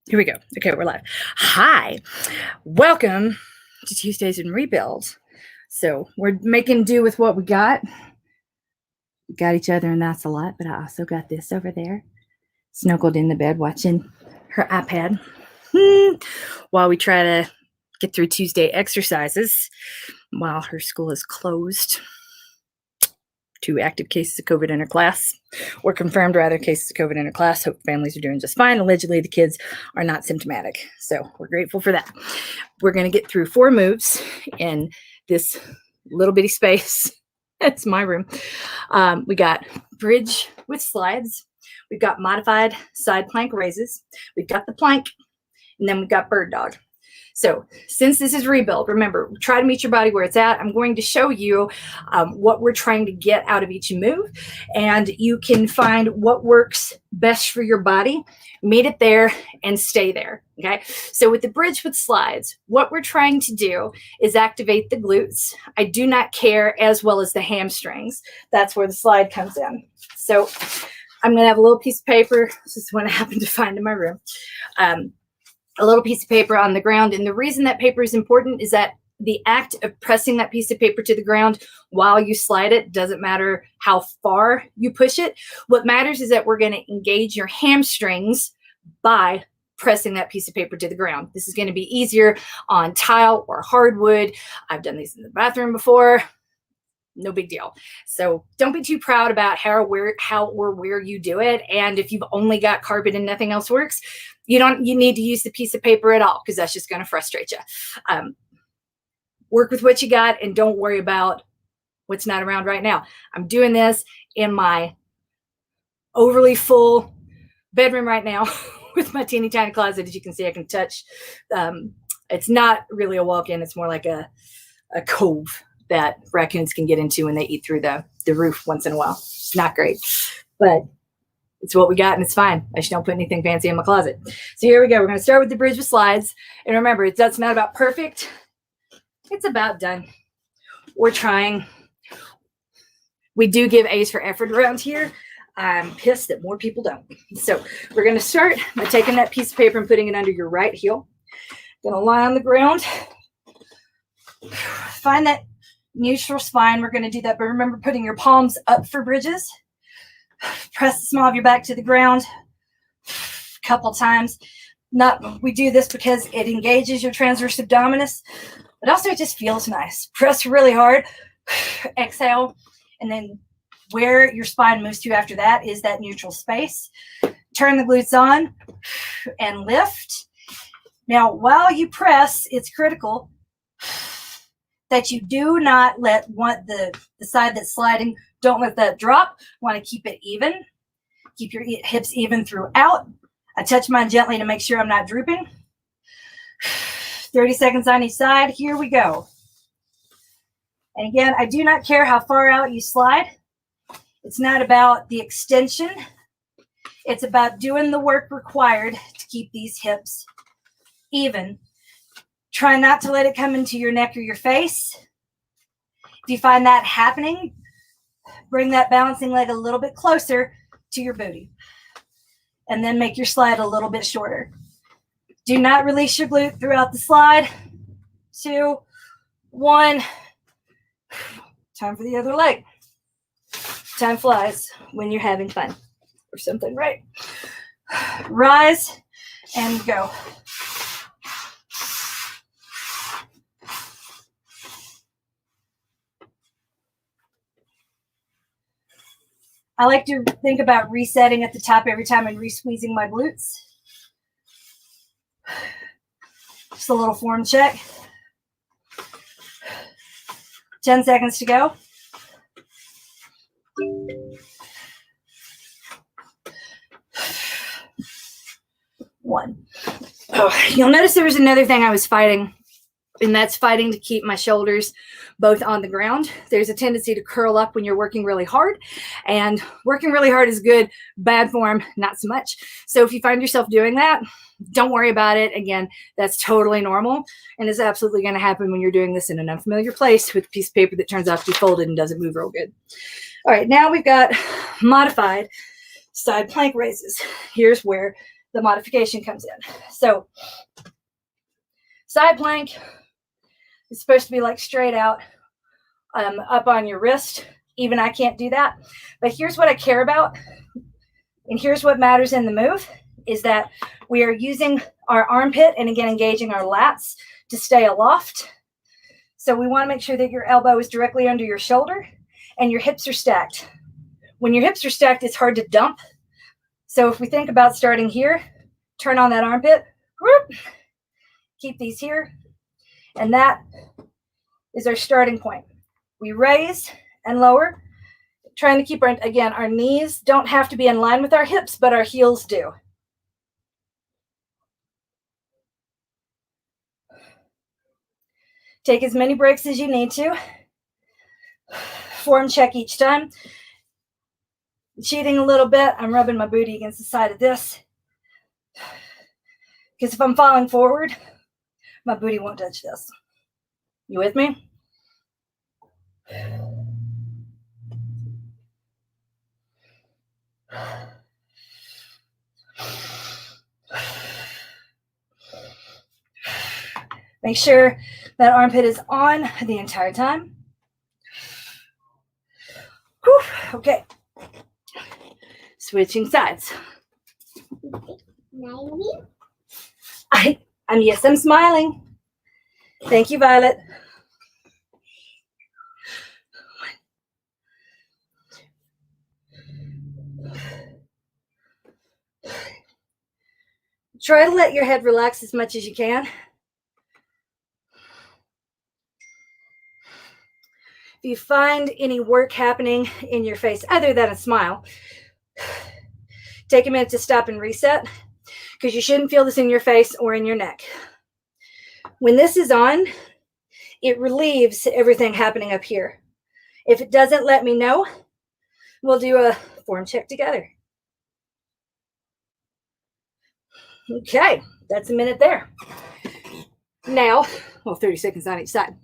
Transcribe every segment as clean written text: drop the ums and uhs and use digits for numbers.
Here we go. Okay, we're live. Hi, welcome to Tuesdays in Rebuild. So we're making do with what we got. We got each other, and that's a lot, but I also got this over there, snuggled in the bed watching her iPad while we try to get through Tuesday exercises while her school is closed. 2 active cases of COVID in her class, or confirmed rather cases of COVID in her class. Hope families are doing just fine. Allegedly, the kids are not symptomatic. So we're grateful for that. We're going to get through 4 moves in this little bitty space. That's my room. We got bridge with slides. We've got modified side plank raises. We've got the plank, and then we've got bird dog. So since this is rebuild, remember, try to meet your body where it's at. I'm going to show you what we're trying to get out of each move, and you can find what works best for your body, meet it there, and stay there, okay? So with the bridge with slides, what we're trying to do is activate the glutes. I do not care, as well as the hamstrings. That's where the slide comes in. So I'm going to have a little piece of paper. This is one I happen to find in my room. A little piece of paper on the ground. And the reason that paper is important is that the act of pressing that piece of paper to the ground while you slide it doesn't matter how far you push it. What matters is that we're going to engage your hamstrings by pressing that piece of paper to the ground. This is going to be easier on tile or hardwood. I've done these in the bathroom before. No big deal. So don't be too proud about how or where you do it. And if you've only got carpet and nothing else works, you need to use the piece of paper at all, because that's just going to frustrate you. Work with what you got and don't worry about what's not around right now. I'm doing this in my overly full bedroom right now with my teeny tiny closet. As you can see, I can touch. It's not really a walk-in. It's more like a cove that raccoons can get into when they eat through the roof once in a while. It's not great, but it's what we got, and it's fine. I just don't put anything fancy in my closet. So here we go. We're going to start with the bridge with slides. And remember, it's not about perfect. It's about done. We're trying. We do give A's for effort around here. I'm pissed that more people don't. So we're going to start by taking that piece of paper and putting it under your right heel. Going to lie on the ground. Find that neutral spine. We're going to do that, but remember putting your palms up for bridges. Press the small of your back to the ground a couple times. We do this because it engages your transverse abdominis, but also it just feels nice. Press really hard. Exhale, and then where your spine moves to after that is that neutral space. Turn the glutes on and lift. Now, while you press, it's critical that you do not let the side that's sliding, don't let that drop. You want to keep it even. Keep your hips even throughout. I touch mine gently to make sure I'm not drooping. 30 seconds on each side. Here we go. And again, I do not care how far out you slide. It's not about the extension. It's about doing the work required to keep these hips even. Try not to let it come into your neck or your face. If you find that happening, bring that balancing leg a little bit closer to your booty. And then make your slide a little bit shorter. Do not release your glute throughout the slide. 2, 1. Time for the other leg. Time flies when you're having fun or something, right? Rise and go. I like to think about resetting at the top every time and re-squeezing my glutes. Just a little form check. 10 seconds to go. 1. Oh, you'll notice there was another thing I was fighting, and that's fighting to keep my shoulders both on the ground. There's a tendency to curl up when you're working really hard, and working really hard is good. Bad form, not so much. So if you find yourself doing that, don't worry about it. Again, that's totally normal, and it's absolutely going to happen when you're doing this in an unfamiliar place with a piece of paper that turns out to be folded and doesn't move real good. All right, now we've got modified side plank raises. Here's where the modification comes in. So side plank is supposed to be like straight out up on your wrist. Even I can't do that. But here's what I care about. And here's what matters in the move is that we are using our armpit and again, engaging our lats to stay aloft. So we want to make sure that your elbow is directly under your shoulder and your hips are stacked. When your hips are stacked, it's hard to dump. So if we think about starting here, turn on that armpit, whoop, keep these here. And that is our starting point. We raise and lower, trying to keep our knees don't have to be in line with our hips, but our heels do. Take as many breaks as you need to. Form check each time. Cheating a little bit, I'm rubbing my booty against the side of this. Because if I'm falling forward, my booty won't touch this. You with me? Make sure that armpit is on the entire time. Whew, okay. Switching sides. Yes, I'm smiling. Thank you, Violet. Try to let your head relax as much as you can. If you find any work happening in your face other than a smile, take a minute to stop and reset because you shouldn't feel this in your face or in your neck. When this is on, it relieves everything happening up here. If it doesn't, let me know. We'll do a form check together. Okay, that's a minute there. Now, 30 seconds on each side.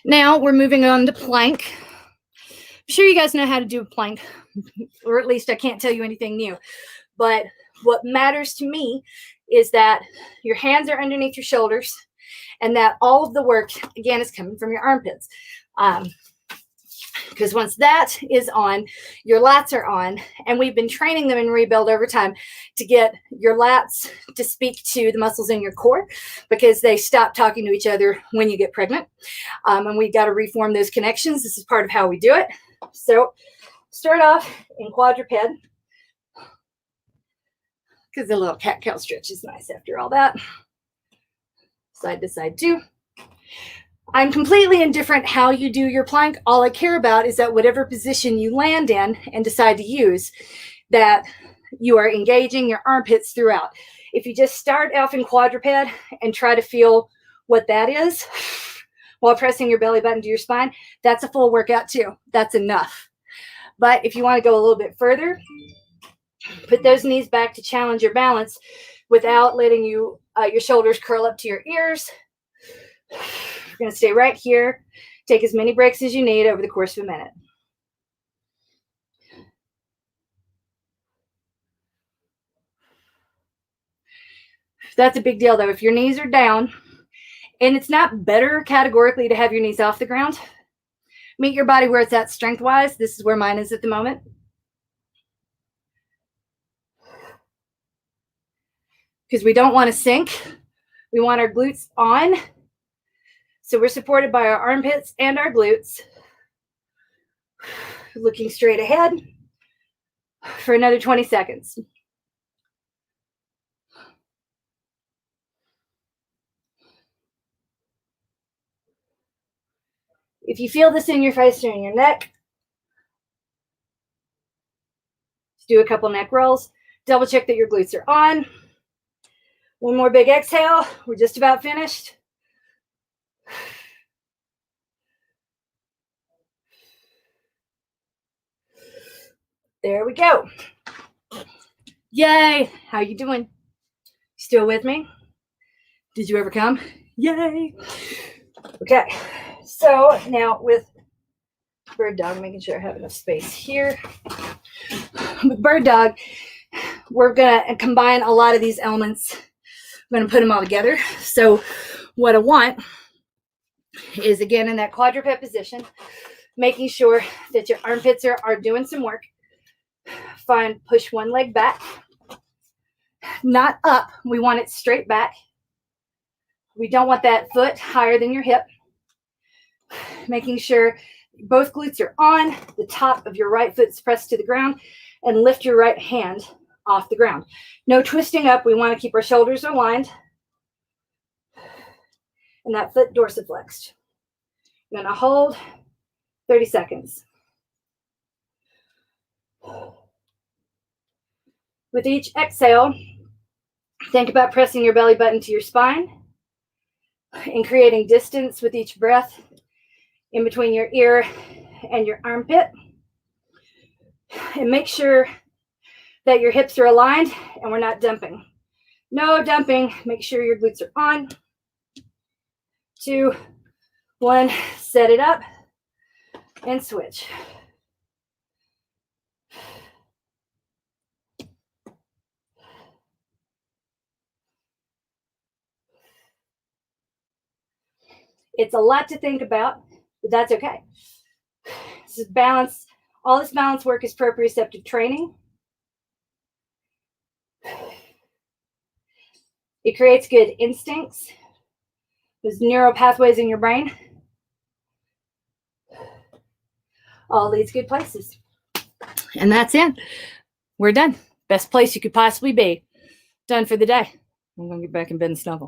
Now we're moving on to plank. I'm sure you guys know how to do a plank, or at least I can't tell you anything new. But what matters to me is that your hands are underneath your shoulders and that all of the work, again, is coming from your armpits. Because once that is on, your lats are on, and we've been training them in ReBuild over time to get your lats to speak to the muscles in your core because they stop talking to each other when you get pregnant. And we've got to reform those connections. This is part of how we do it. So start off in quadruped because the little cat-cow stretch is nice after all that. Side to side too. I'm completely indifferent how you do your plank. All I care about is that whatever position you land in and decide to use, that you are engaging your armpits throughout. If you just start off in quadruped and try to feel what that is while pressing your belly button to your spine, that's a full workout too. That's enough. But if you want to go a little bit further, put those knees back to challenge your balance without letting your shoulders curl up to your ears. You're going to stay right here. Take as many breaks as you need over the course of a minute. That's a big deal, though. If your knees are down, and it's not better categorically to have your knees off the ground, meet your body where it's at strength-wise. This is where mine is at the moment. Because we don't want to sink. We want our glutes on. So we're supported by our armpits and our glutes. Looking straight ahead for another 20 seconds. If you feel this in your face or in your neck, do a couple neck rolls. Double check that your glutes are on. One more big exhale. We're just about finished. There we go. Yay. How you doing? Still with me? Did you ever come? Yay. Okay. So now with bird dog, making sure I have enough space here. With bird dog, we're going to combine a lot of these elements. I'm going to put them all together. So what I want is, again, in that quadruped position, making sure that your armpits are doing some work. Push one leg back, not up. We want it straight back. We don't want that foot higher than your hip. Making sure both glutes are on, the top of your right foot's pressed to the ground, and lift your right hand off the ground. No twisting up. We want to keep our shoulders aligned and that foot dorsiflexed. I'm going to hold 30 seconds. With each exhale, think about pressing your belly button to your spine and creating distance with each breath in between your ear and your armpit. And make sure that your hips are aligned and we're not dumping. No dumping. Make sure your glutes are on. 2, 1, set it up and switch. It's a lot to think about, but that's okay. This is balance. All this balance work is proprioceptive training. It creates good instincts, those neural pathways in your brain. All these good places. And that's it. We're done. Best place you could possibly be. Done for the day. I'm going to get back in bed and snuggle.